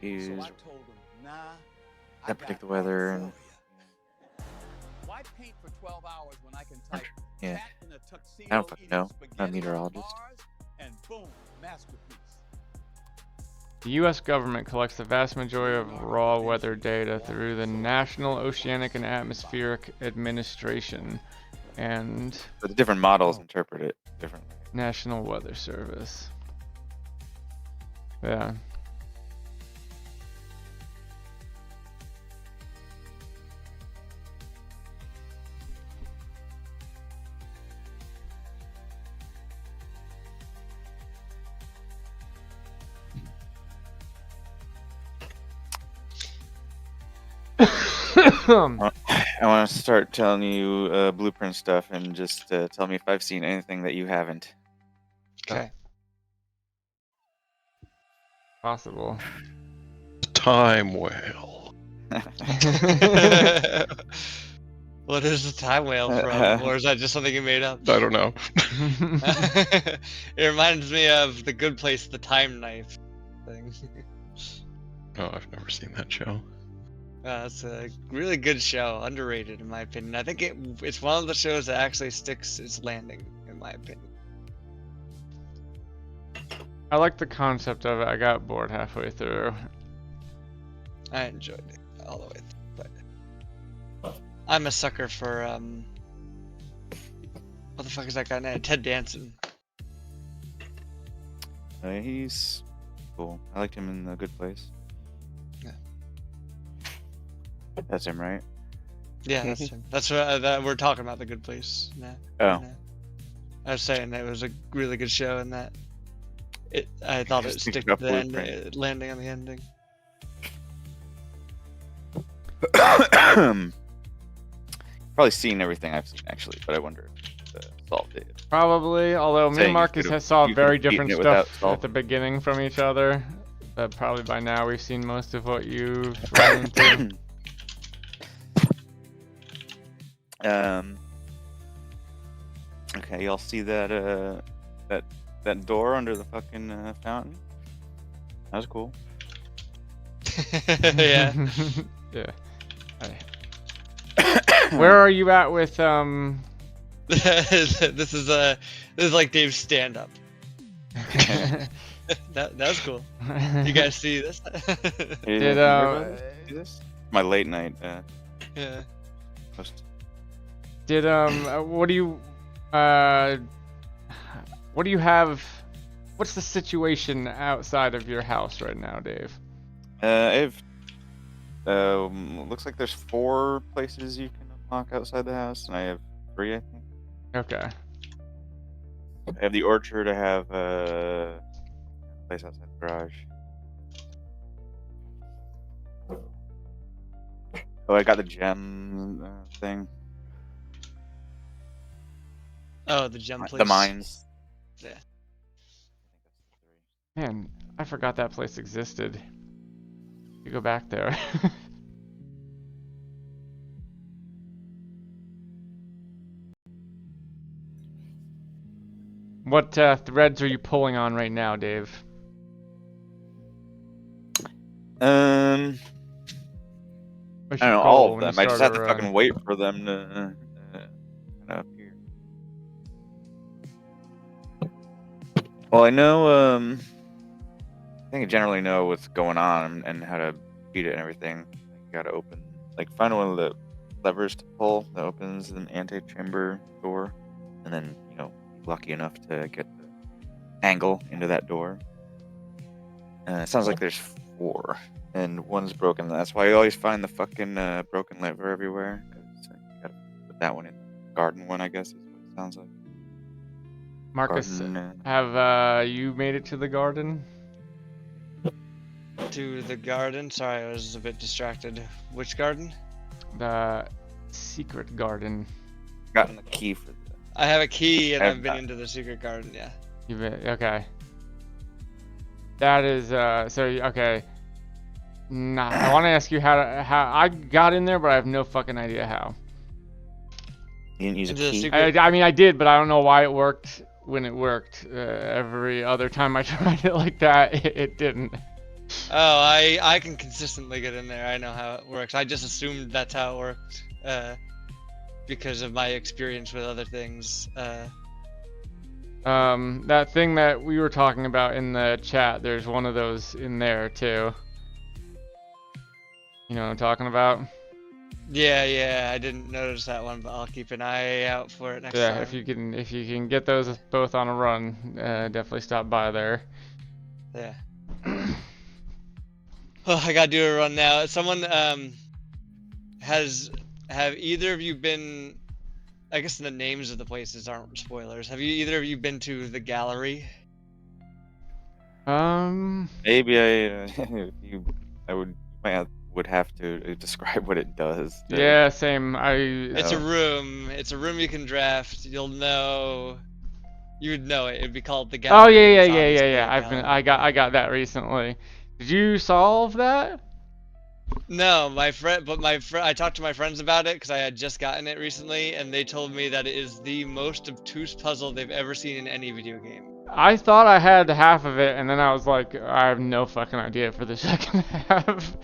use So I told him, nah, I that predict the got one weather for and ya. Why paint for 12 hours when I can type yeah. cat in a tuxedo I don't fucking eating know. I'm a spaghetti on meteorologist. Mars, and boom, masterpiece. The U.S. government collects the vast majority of raw weather data through the National Oceanic and Atmospheric Administration and But the different models interpret it differently. National Weather Service. Yeah. I want to start telling you blueprint stuff and just tell me if I've seen anything that you haven't. Okay. Possible. Time whale. What is the time whale from? Or is that just something you made up? I don't know. It reminds me of The Good Place, the time knife thing. Oh, I've never seen that show. It's a really good show, underrated in my opinion. I think it's one of the shows that actually sticks its landing, in my opinion. I like the concept of it. I got bored halfway through. I enjoyed it all the way through, but I'm a sucker for what the fuck is that guy named? Ted Danson. He's cool. I liked him in The Good Place. Yeah. That's him, right? Yeah, that's him. That's what that we're talking about. The Good Place. Nah, Oh. nah. I was saying that it was a really good show, and that I thought it Just think stick about the Blueprint. landing on the ending. Probably seen everything I've seen actually, but I wonder if Saul did. Probably, although me Saying and you Marcus could've- saw you very could've beaten different it without stuff Saul. at the beginning from each other. But probably by now we've seen most of what you've run into. Okay, y'all see that that door under the fucking fountain? That was cool. Yeah. Yeah. Where are you at with this is like Dave's stand up. That was cool. You guys see this? Did See this? My late night Yeah. post. did what do you have? What's the situation outside of your house right now, Dave? I have looks like there's 4 places you can unlock outside the house, and I have 3, I think. Okay. I have the orchard. I have a place outside the garage. Oh, I got the gem thing. Oh, the gem place. The mines. Yeah. Man, I forgot that place existed. You go back there. What threads are you pulling on right now, Dave? I What's don't your know all goal of when you them. I just start have a to run? fucking wait for them to kind of appear. Well, I know. I think I generally know what's going on and how to beat it and everything. You gotta open, like, find one of the levers to pull that opens an antechamber door, and then lucky enough to get the angle into that door. It sounds like there's 4, and one's broken. That's why you always find the fucking broken lever everywhere. 'Cause you gotta put that one in. Garden one, I guess, is what it sounds like. Marcus, Garden, have you made it to the garden? To the garden. Sorry, I was a bit distracted. Which garden? The secret garden. gotten the key for the. I have a key, and I have I've been not. into the secret garden. Yeah. Okay. That is okay. Nah, I want to ask you how I got in there, but I have no fucking idea how. You didn't use a Into the key. secret- I mean, I did, but I don't know why it worked when it worked. Every other time I tried it like that, it didn't. Oh, I can consistently get in there. I know how it works. I just assumed that's how it worked, because of my experience with other things. That thing that we were talking about in the chat, there's one of those in there too. You know what I'm talking about? Yeah, I didn't notice that one, but I'll keep an eye out for it next Yeah, time. if you can get those both on a run, definitely stop by there. Yeah. Oh, I gotta do a run now. Someone have either of you been? I guess the names of the places aren't spoilers. Have either of you been to the gallery? Maybe I would have to describe what it does. Yeah, same. It's a Oh. room. It's a room you can draft. You'd know it. It'd be called the Oh gallery. yeah. It's obviously a I gallery. got that recently. Did you solve that? No, my friend. I talked to my friends about it because I had just gotten it recently, and they told me that it is the most obtuse puzzle they've ever seen in any video game. I thought I had half of it, and then I was like, I have no fucking idea for the second half.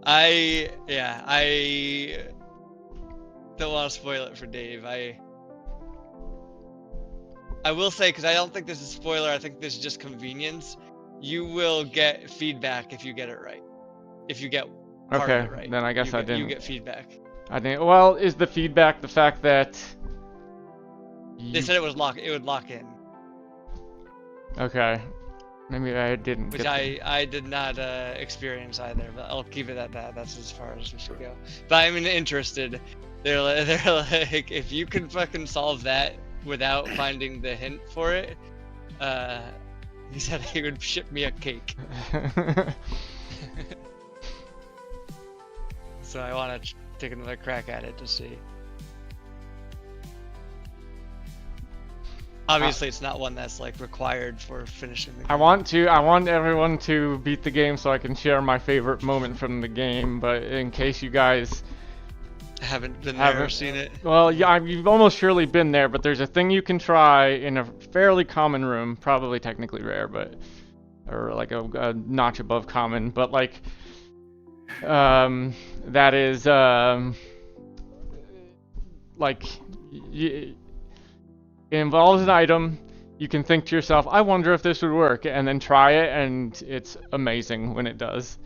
I don't want to spoil it for Dave. I will say, because I don't think this is spoiler, I think this is just convenience. You will get feedback if you get it right. If you get part Okay, of it right. then I guess you I get, didn't. You get feedback. I think. Well, is the feedback the fact that? They said it was it would lock in, Okay. Maybe I didn't. which get I did not experience either. But I'll keep it at that. That's as far as we should go. But I'm interested. They're like, if you can fucking solve that without finding the hint for it, he said he would ship me a cake. So I want to take another crack at it to see. Obviously, it's not one that's like required for finishing the game. I want everyone to beat the game so I can share my favorite moment from the game. But in case you guys Haven't been there or seen it. well, yeah, you've almost surely been there. But there's a thing you can try in a fairly common room, probably technically rare, but or like a notch above common. But like, that is like. It involves an item. You can think to yourself, I wonder if this would work, and then try it, and it's amazing when it does.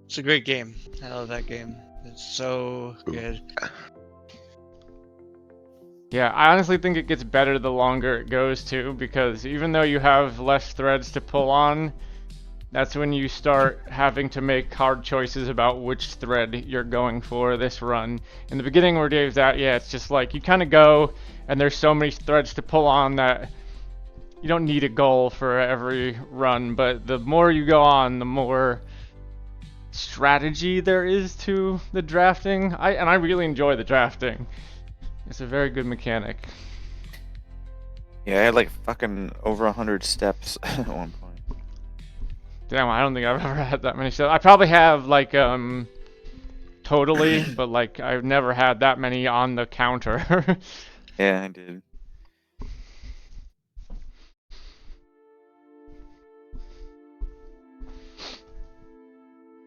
It's a great game. I love that game. It's so good. Yeah, I honestly think it gets better the longer it goes too, because even though you have less threads to pull on, that's when you start having to make hard choices about which thread you're going for this run. In the beginning where Dave's at, yeah, it's just like you kind of go and there's so many threads to pull on that you don't need a goal for every run, but the more you go on, the more strategy there is to the drafting. I really enjoy the drafting. It's a very good mechanic. Yeah, I had like fucking over 100 steps at one point. Damn, I don't think I've ever had that many steps. I probably have like totally, but like I've never had that many on the counter. Yeah, I did.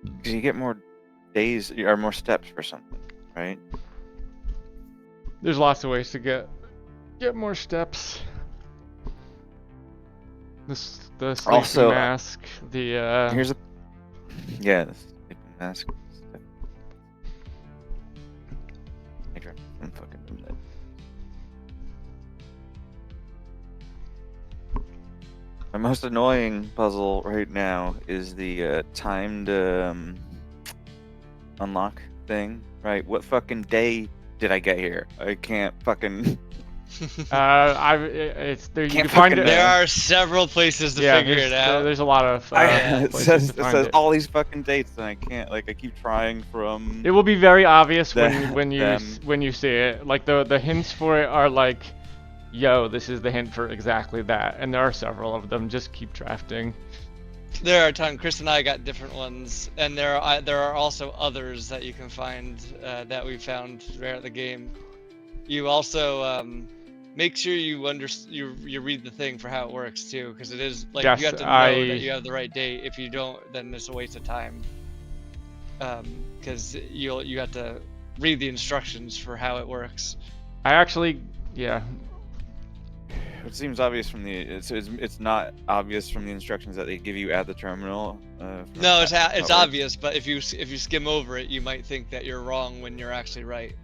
Because you get more days or more steps for something, right? There's lots of ways to get more steps. The sleeping Also, mask, the Here's a yeah, the sleeping mask. I'm fucking doing that. My most annoying puzzle right now is the timed unlock thing. Right? What fucking day did I get here? I can't fucking. it's there. You Can't can find it. fucking There are several places to figure it out. There's a lot of It places says, to find it. all these fucking dates, and I can't. Like, I keep trying from. It will be very obvious Them- when you see it. Like the hints for it are like, yo, this is the hint for exactly that, and there are several of them. Just keep drafting. There are a ton. Chris and I got different ones, and there are also others that you can find that we found throughout the game. You also make sure you you read the thing for how it works too, because it is like Yes, you have to know that you have the right date. If you don't, then it's a waste of time. Because you have to read the instructions for how it works. I actually, yeah. It seems obvious from the. It's not obvious from the instructions that they give you at the terminal. No, it's obvious, but if you skim over it, you might think that you're wrong when you're actually right.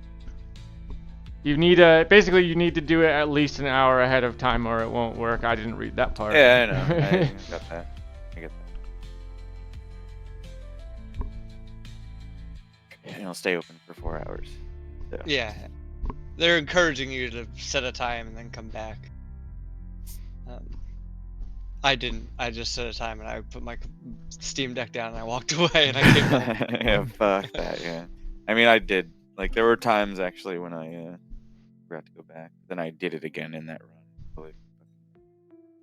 You need basically you need to do it at least an hour ahead of time or it won't work. I didn't read that part. Yeah, I know. I got that. I get that. And it'll stay open for 4 hours. So. Yeah, they're encouraging you to set a time and then come back. I didn't. I just set a time and I put my Steam Deck down and I walked away and I came back. Yeah, fuck that. Yeah. I mean, I did. Like, there were times actually when I forgot to go back. Then I did it again in that run. So, like,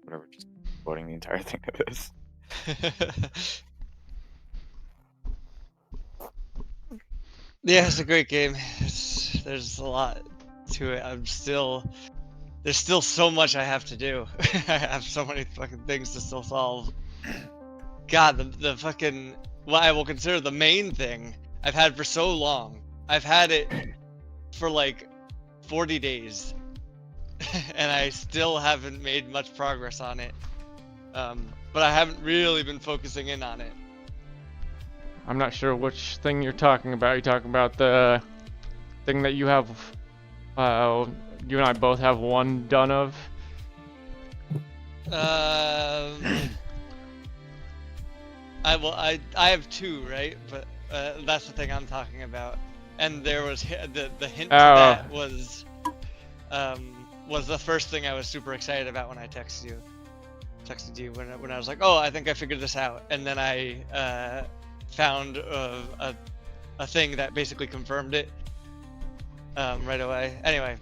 whatever, just quoting the entire thing of this. Yeah, it's a great game. There's a lot to it. There's still so much I have to do. I have so many fucking things to still solve. God, the fucking what I will consider the main thing I've had for so long. I've had it for like 40 days. and I still haven't made much progress on it. But I haven't really been focusing in on it. I'm not sure which thing you're talking about. You're talking about the thing that you have, you and I both have one done of. I have two, right? But that's the thing I'm talking about. And there was the hint to that was the first thing I was super excited about when I texted you when I was like, oh, I think I figured this out, and then I found a thing that basically confirmed it right away. Anyway,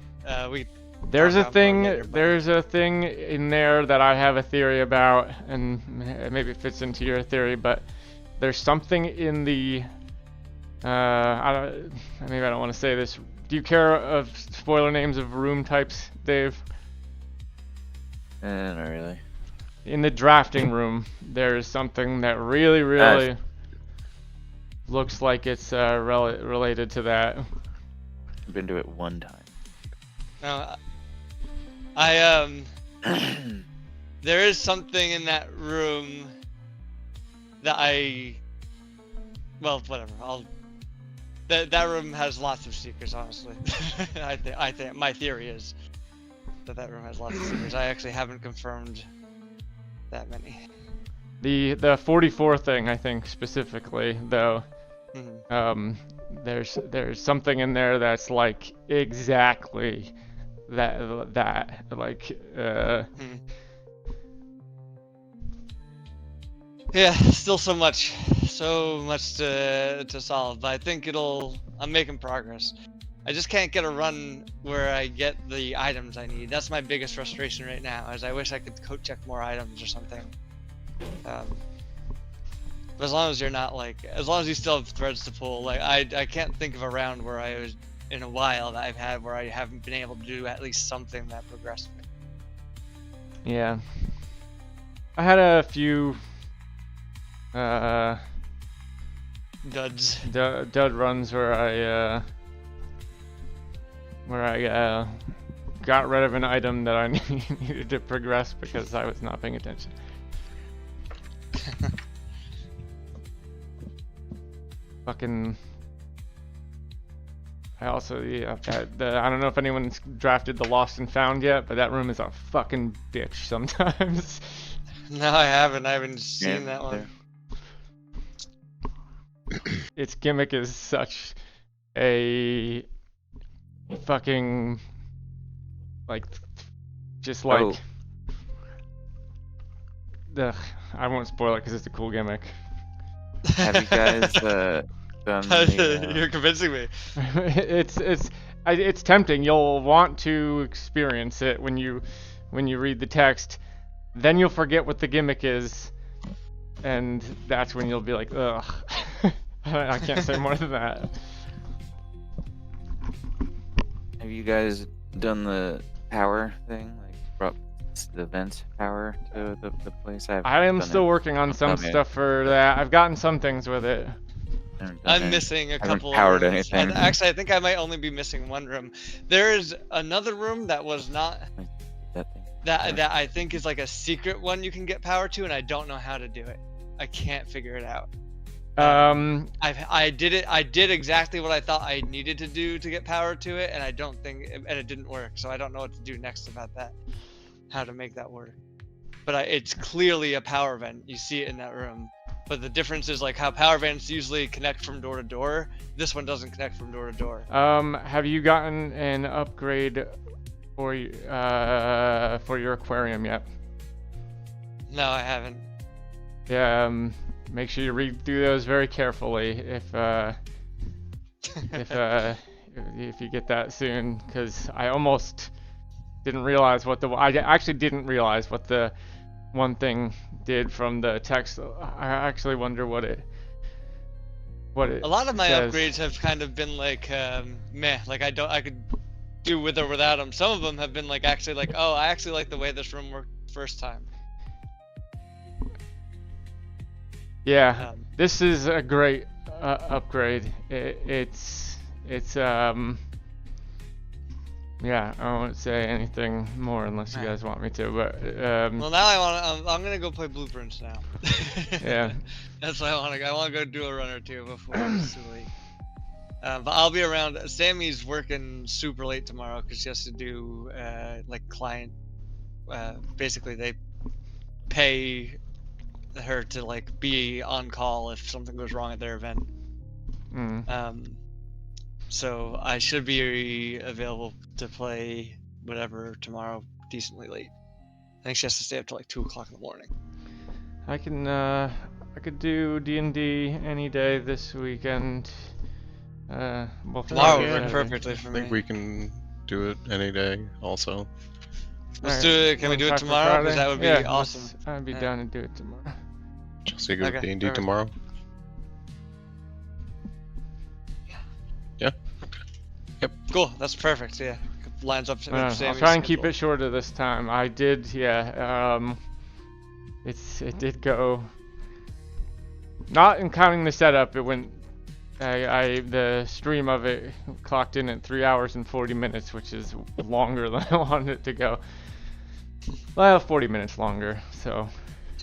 we. There's a talk about more thing. later, but- There's a thing in there that I have a theory about, and maybe it fits into your theory. But there's something in the. Maybe I don't want to say this. Do you care of spoiler names of room types, Dave? Not really. In the drafting room, there's something that really looks like it's related to that. I've been to it one time. No, there is something in that room that well, whatever. That room has lots of secrets, honestly. I think my theory is that room has lots of secrets. I actually haven't confirmed that many. The 44 thing, I think specifically, though. Mhm. There's something in there that's like exactly that like Yeah, still so much to solve, but I think I'm making progress. I just can't get a run where I get the items I need. That's my biggest frustration right now, is I wish I could code check more items or something. But as long as you're not as long as you still have threads to pull, like I can't think of a round where I was in a while that I've had where I haven't been able to do at least something that progressed me. yeah. I had a few Duds. dud runs where I got rid of an item that I needed to progress because I was not paying attention. Fucking. I also, yeah, I don't know if anyone's drafted the Lost and Found yet, but that room is a fucking bitch sometimes. No, I haven't seen that one. Its gimmick is such a fucking just like ugh, I won't spoil it because it's a cool gimmick. Have you guys done the, You're convincing me. It's tempting. You'll want to experience it when you read the text. Then you'll forget what the gimmick is, and that's when you'll be like, ugh. I can't say more than that. Have you guys done the power thing? Like brought the vent power to the place? I am still working on some stuff for that. I've gotten some things with it. I'm missing a couple of powered rooms. anything. Actually, I think I might only be missing one room. There is another room that was not that I think is like a secret one you can get power to, and I don't know how to do it. I can't figure it out. I did exactly what I thought I needed to do to get power to it, and it didn't work. So I don't know what to do next about that. How to make that work. But it's clearly a power vent. You see it in that room. But the difference is like how power vents usually connect from door to door. This one doesn't connect from door to door. Have you gotten an upgrade for your aquarium yet? No, I haven't. Yeah. Make sure you read through those very carefully if you get that soon, because I almost didn't realize I actually didn't realize what the one thing did from the text. I actually wonder what it A lot of my says. upgrades have kind of been like meh, like I could do with or without them. Some of them have been like actually like, oh, I actually like the way this room worked first time. Yeah, this is a great upgrade. It's Yeah, I won't say anything more unless you Alright. guys want me to, but Well, now I want. I'm gonna go play Blueprints now. Yeah. That's what I want to go. I want to go do a run or two before it's too late. But I'll be around. Sammy's working super late tomorrow because she has to do like client. Basically, they pay her to like be on call if something goes wrong at their event. So I should be available to play whatever tomorrow decently late. I think she has to stay up till like 2 o'clock in the morning. I could do D&D any day this weekend. Well, Tomorrow Friday, would work Saturday. perfectly for I me. think we can do it any day also. Let's Alright, do it. Can we wanna do it try for tomorrow? Because Friday? that would be Yeah, awesome. I'd be Yeah. down to do it tomorrow. Just to go Okay, D&D perfect. tomorrow. Cool. That's perfect. Yeah, lines up. With I'll Sammy's try and keep schedule. it shorter this time. I did, yeah. It did go. Not in counting the setup, it went. The stream of it clocked in at 3 hours and 40 minutes, which is longer than I wanted it to go. Well, 40 minutes longer. So.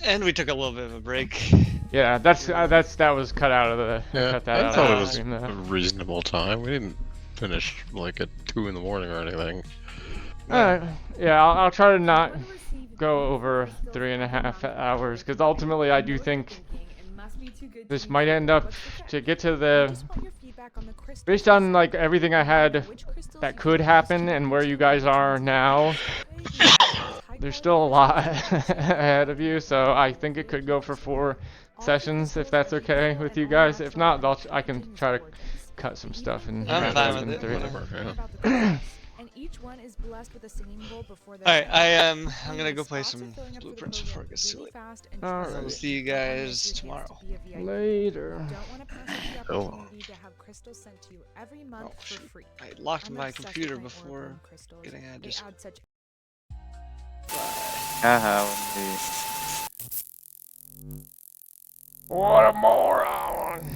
And we took a little bit of a break. Yeah, that was cut out of the. Yeah, Cut that I out thought of it the was stream, though. a reasonable time. We didn't finish like at 2 in the morning or anything. Alright, yeah, I'll try to not go over 3.5 hours, because ultimately I do think this might end up to get to the, based on like everything I had that could happen and where you guys are now, there's still a lot ahead of you, so I think it could go for 4 sessions if that's okay with you guys. If not, I can try to cut some stuff and I'm wrap fine up with in it. 3. Whatever. Yeah. And each one is blessed with a singing bowl before their Alright, session. I'm gonna go play Spots are some filling up for the Blueprints before program it gets too really late. fast and Alright. We'll see you guys tomorrow. Later. Don't want to pass up the Oh. opportunity to have crystals sent to you every month Oh, for shoot. free. I locked I'm my obsessed with computer my before Oracle crystals. getting out of They Discord. add such Haha. What a moron!